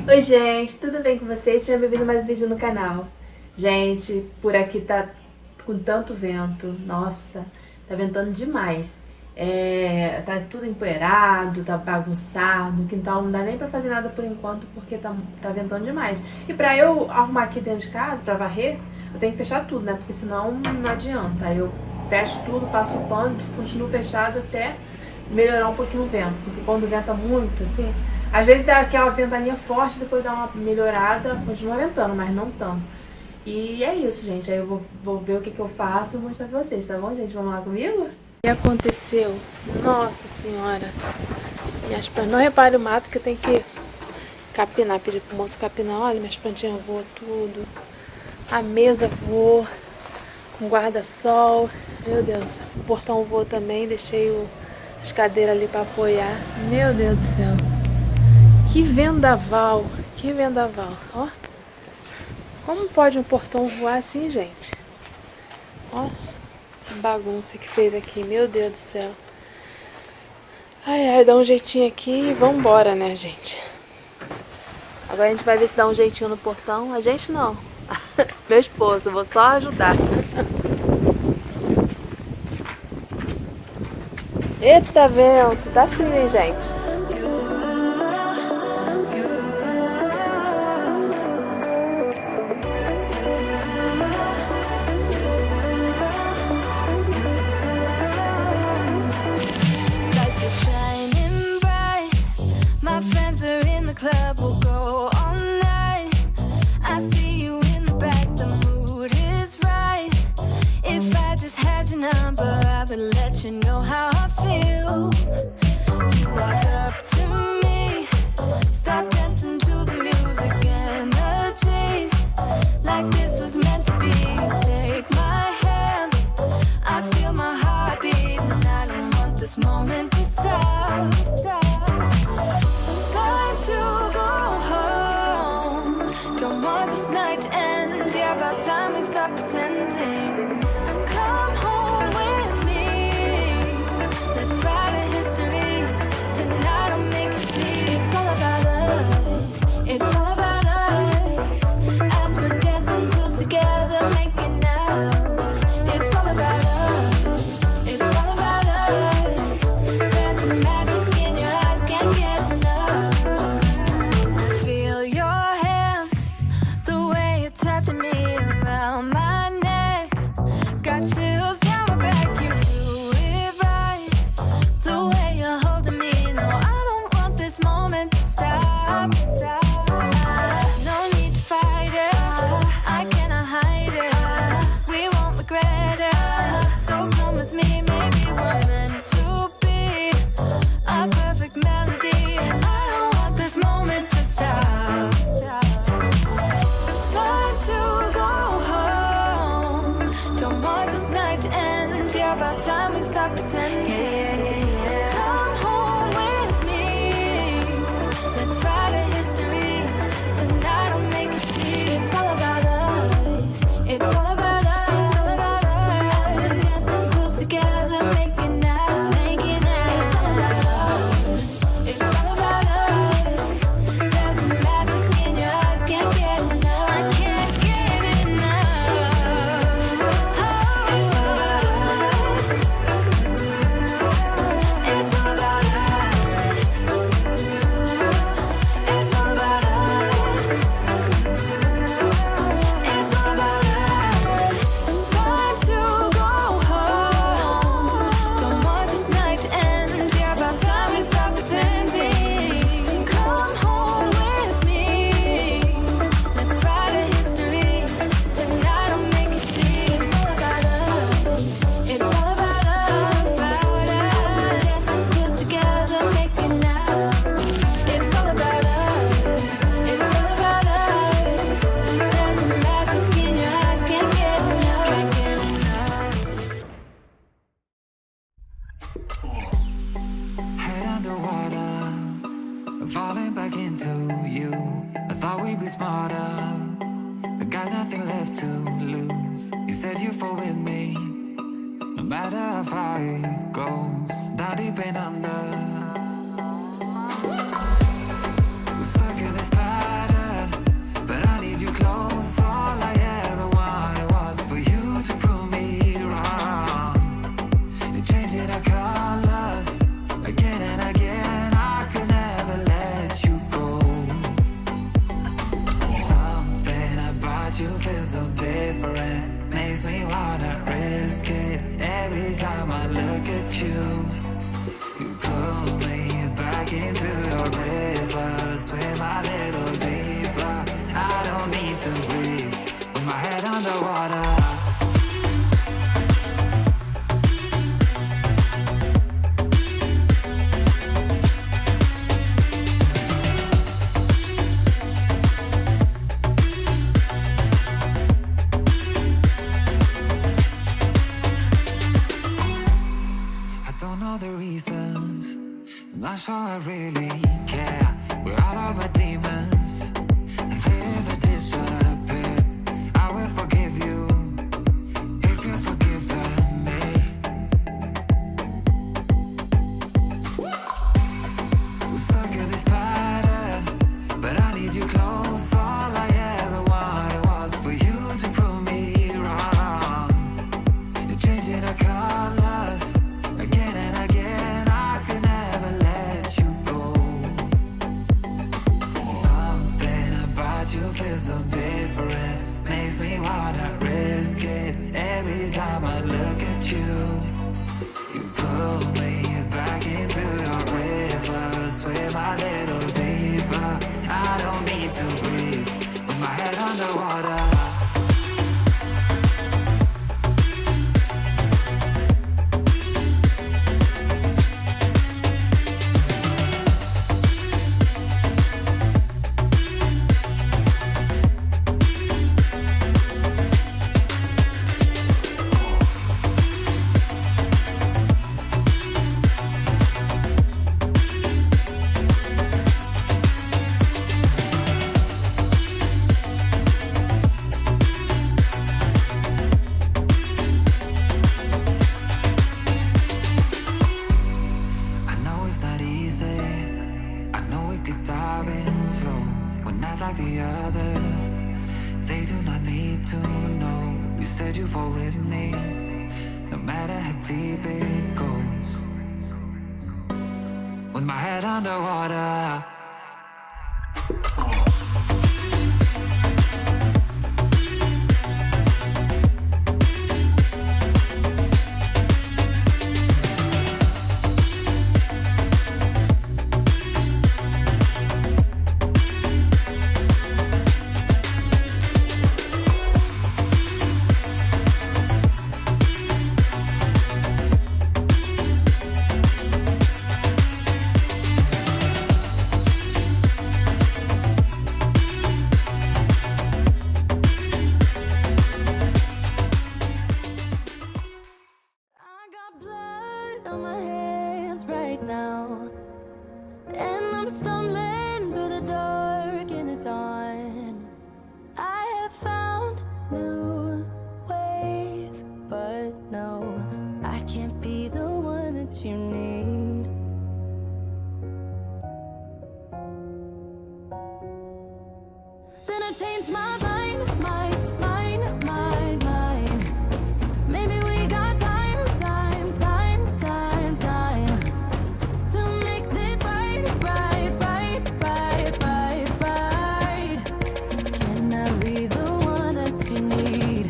Oi gente, tudo bem com vocês? Sejam bem-vindos a mais um vídeo no canal. Gente, por aqui tá com tanto vento, nossa, tá ventando demais. Tá tudo empoeirado, tá bagunçado, no quintal não dá nem pra fazer nada por enquanto porque tá ventando demais. E pra eu arrumar aqui dentro de casa, pra varrer, eu tenho que fechar tudo, né? Porque senão não adianta. Aí eu fecho tudo, passo o pano, continuo fechado até melhorar um pouquinho o vento. Porque quando venta muito, assim, às vezes dá aquela ventania forte, depois dá uma melhorada, continua ventando, mas não tanto. E é isso, gente. Aí eu vou ver o que eu faço e vou mostrar pra vocês, tá bom, gente? Vamos lá comigo? O que aconteceu? Nossa senhora. Minhas plantas... Não repare o mato que eu tenho que capinar. Pedir pro moço capinar. Olha, minhas plantinhas voam tudo. A mesa voou com guarda-sol. Meu Deus. O portão voou também. Deixei as cadeiras ali pra apoiar. Meu Deus do céu. Que vendaval. Que vendaval. Ó. Como pode um portão voar assim, gente? Ó. Que bagunça que fez aqui, meu Deus do céu. Ai, ai, dá um jeitinho aqui e vambora, né, gente? Agora a gente vai ver se dá um jeitinho no portão. A gente não. Meu esposo, vou só ajudar. Eita, vento. Tá frio, hein, gente? Club will go all night. I see you in the back, the mood is right. If I just had your number, I would let you know how I feel. You walk up to me, start dancing to the music and the chase, like this was meant to be. Take my hand, I feel my heart beat, and I don't want this moment to stop. To go home, don't want this night to end. Yeah, about time we stop pretending. Come home with me, let's write a history. Tonight I'll make you see. It's all about us, it's all about us. As we're dancing close together, making out. It's all about us, it's all about us. There's a magic in your eyes, can't get enough. Touching me around my neck, got chills down my back. You do it right, the way you're holding me. No, I don't want this moment to stop. No need to fight it, I cannot hide it. We won't regret it, so come with me. Maybe we're meant to be a perfect melody, and I don't want this moment to stop. To go home, don't want this night to end. Yeah, about time we stop pretending. Come home with me, let's write a history. Tonight I'll make you see. It's all about us, it's all about us, it's all about us. As we're dancing close together, making out, making out. It's all about us, it's all about us. There's a magic in your eyes, can't get enough. I can't get enough. Oh, it's all about us. It's all about us. It's all about us. It's all about us. Time to go home. Don't want this night to end. Yeah, about time we stop pretending. Come home with me, let's write a history. Tonight I'll make you see. It's all about us, it's all about us. As we're dancing close together, making out. It's all about us, it's all about us. There's a magic in your eyes, can't get enough, can't get enough. Head underwater, falling back into you. I thought we'd be smarter, I got nothing left to lose. You said you fall with me, no matter how far it goes. Down deep and under, we're stuck in this past. so different. Makes me wanna risk it every time I look at you. You pull me back into your river, swim a little deeper. I don't need to breathe with my head underwater. Not sure I really care. We're all of our demons, and they never disappear. I will forgive you if you forgive me. We're stuck in this pattern, but I need you close. All I ever wanted was for you to prove me wrong. You're changing our colors again and again. I could never let you go. Something about you feels so different. Makes me wanna risk it every time I look at you. You pull me back into your river, swim a little deeper. I don't need to breathe with my head underwater. Change my mind. Maybe we got time to make this right. Can I be the one that you need?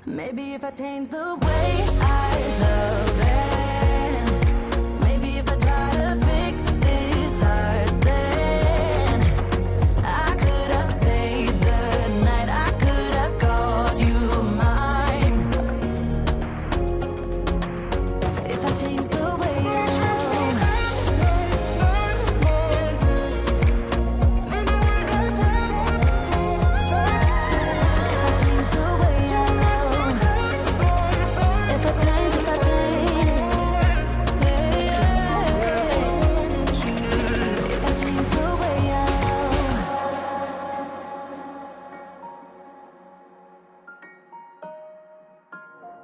Maybe if I change the way I love it, maybe if I try to fix this heart.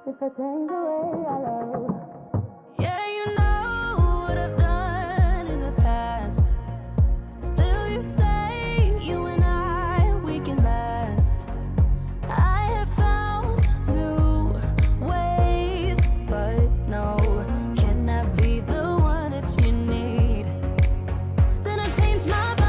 If I change the way I love. Yeah, you know what I've done in the past. Still you say you and I, we can last. I have found new ways, but no, can I be the one that you need? Then I changed my mind.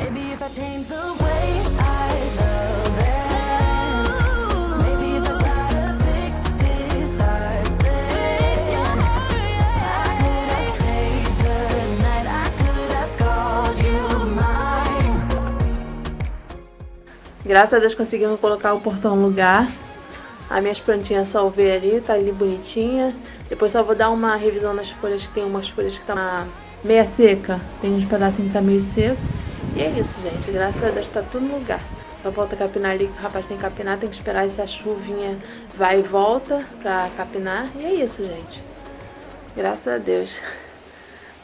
Maybe if I change the way I love it. Maybe if I try to fix this heart, then I could have stayed the night. I could have called you mine. Graças a Deus conseguimos colocar o portão no lugar. As minhas plantinhas salvei ali, tá ali bonitinha. Depois só vou dar uma revisão nas folhas, que tem umas folhas que tá meia seca. Tem uns pedacinhos que tá meio seco. E é isso, gente. Graças a Deus tá tudo no lugar. Só volta a capinar ali, que o rapaz tem que capinar. Tem que esperar essa chuvinha vai e volta pra capinar. E é isso, gente. Graças a Deus.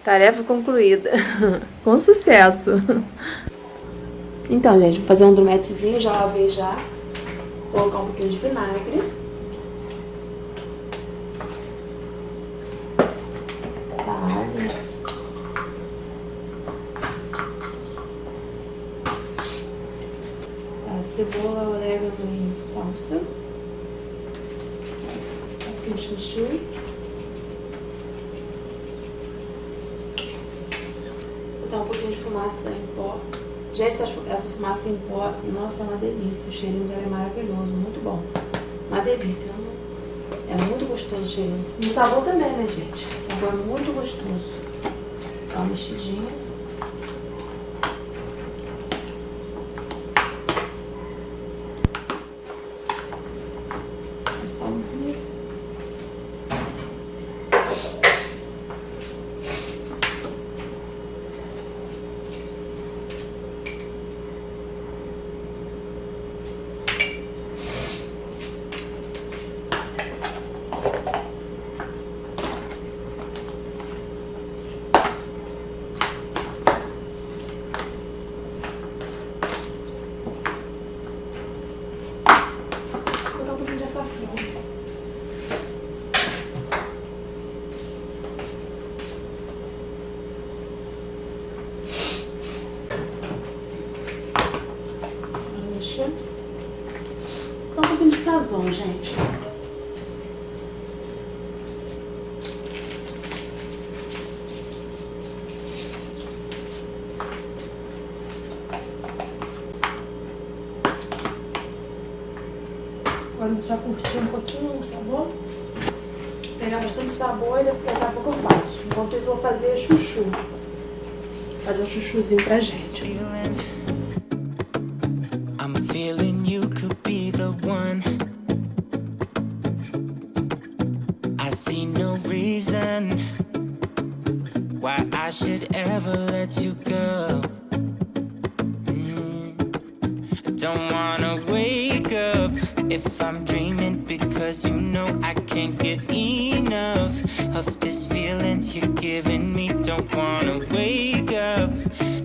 Tarefa concluída. Com sucesso. Então, gente, vou fazer um drumetezinho. Já lavei já. Vou colocar um pouquinho de vinagre. Cebola, orégano e salsa. Um pouquinho de chuchu. Vou botar um pouquinho de fumaça em pó. Gente, essa fumaça em pó, nossa, é uma delícia. O cheirinho dela é maravilhoso, muito bom. Uma delícia. É muito gostoso o cheirinho. E o sabor também, né, gente? O sabor é muito gostoso. Dá uma mexidinha. Salzinho. Um pouquinho de sazon, gente. Agora deixar curtir um pouquinho o sabor. Pegar bastante sabor e daqui a pouco eu faço. Enquanto isso eu vou fazer chuchu. Vou fazer um chuchuzinho pra gente. I'm feeling you could be the one. I see no reason why I should ever let you go. I don't wanna wake up if I'm dreaming, because you know I can't get enough of this feeling you're giving me. Don't wanna wake up.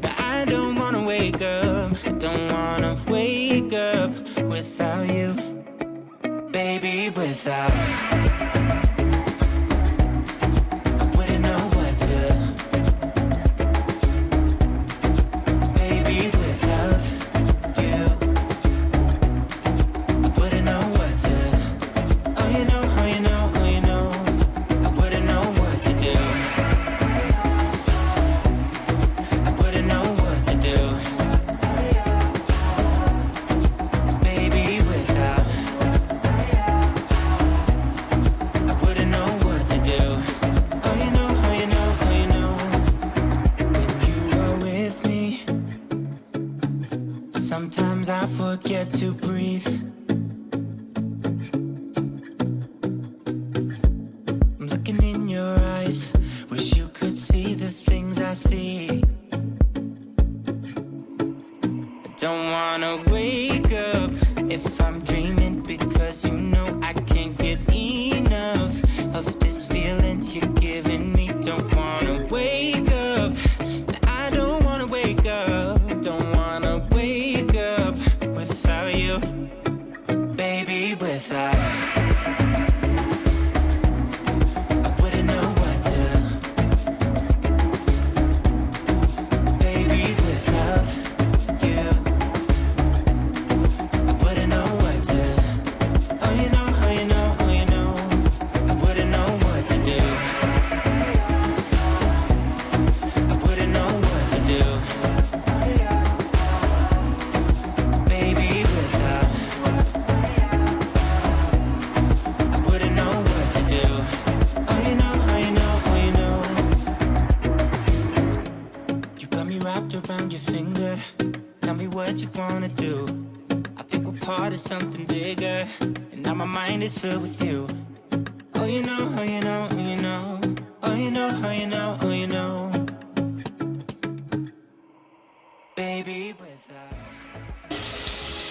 No, I don't wanna wake up. I don't wanna wake up without you, baby, without. I wouldn't know what to. Baby, without you, I wouldn't know what to. Oh, you know, oh, you know, oh, you know, I wouldn't know what to do. I wouldn't know what to do. Baby, without. I wouldn't know what to do. Oh, you know, oh, you know, oh, you know. When you are with me, sometimes I forget to breathe. I'm looking in your eyes, wish you could see the things I see. I don't wanna wake up if I'm dreaming, because you know I can't get enough of this feeling you're giving me. Don't wanna wake up. I don't wanna wake up. Don't wanna wake up without you, baby, without. I wouldn't know what to. Baby, without you, I wouldn't know what to. what you wanna do. I think we're part of something bigger, and now my mind is filled with you. Oh, you know, oh, you know, oh, you know. Oh, you know, oh, you know, oh, you know. Baby, without...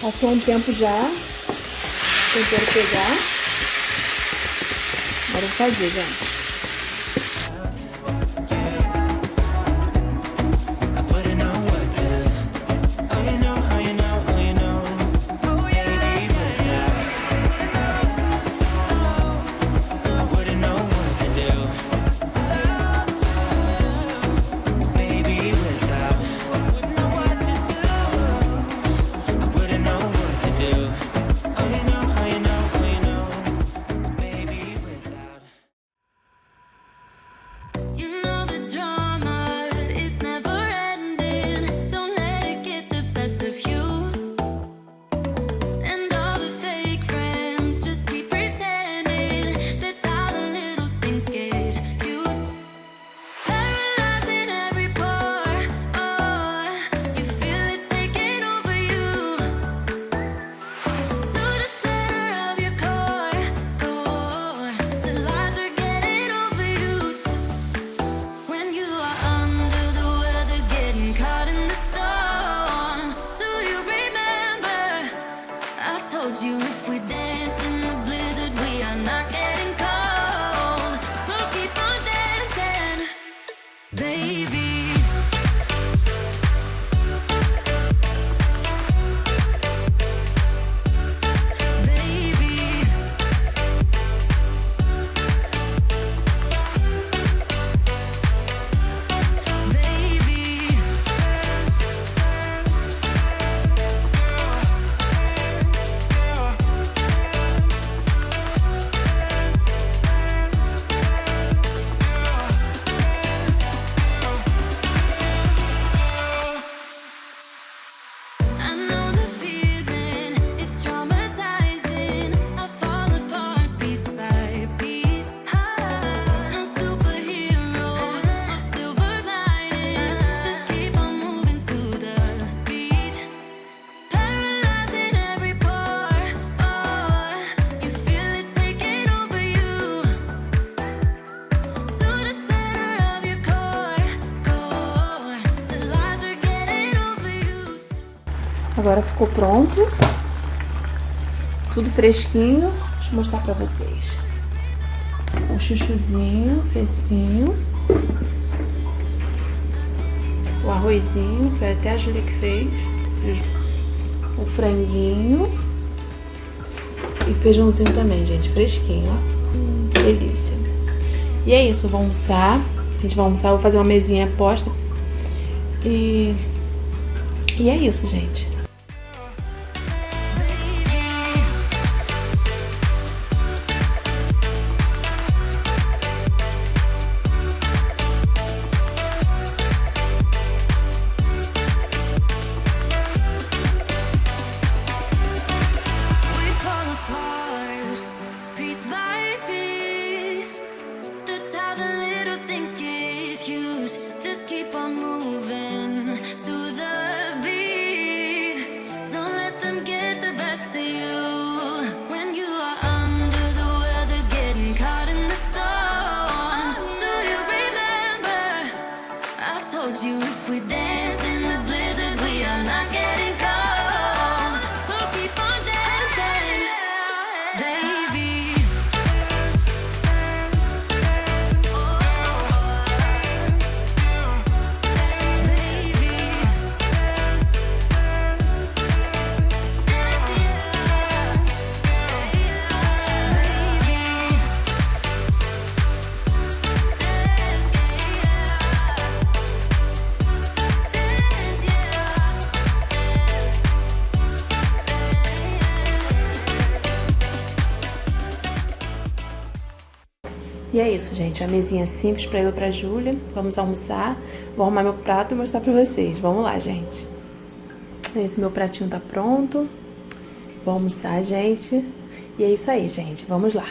Passou um tempo já. Tentando pegar. Agora eu vou fazer, gente. Agora ficou pronto. Tudo fresquinho. Deixa eu mostrar pra vocês. O chuchuzinho fresquinho. O arrozinho, foi até a Júlia que fez. O franguinho. E feijãozinho também, gente. Fresquinho, ó. Delícia. E é isso, vou almoçar. A gente vai almoçar, vou fazer uma mesinha posta. E é isso, gente. E é isso, gente. A mesinha simples pra eu e pra Júlia. Vamos almoçar. Vou arrumar meu prato e mostrar pra vocês. Vamos lá, gente. Esse meu pratinho tá pronto. Vou almoçar, gente. E é isso aí, gente. Vamos lá.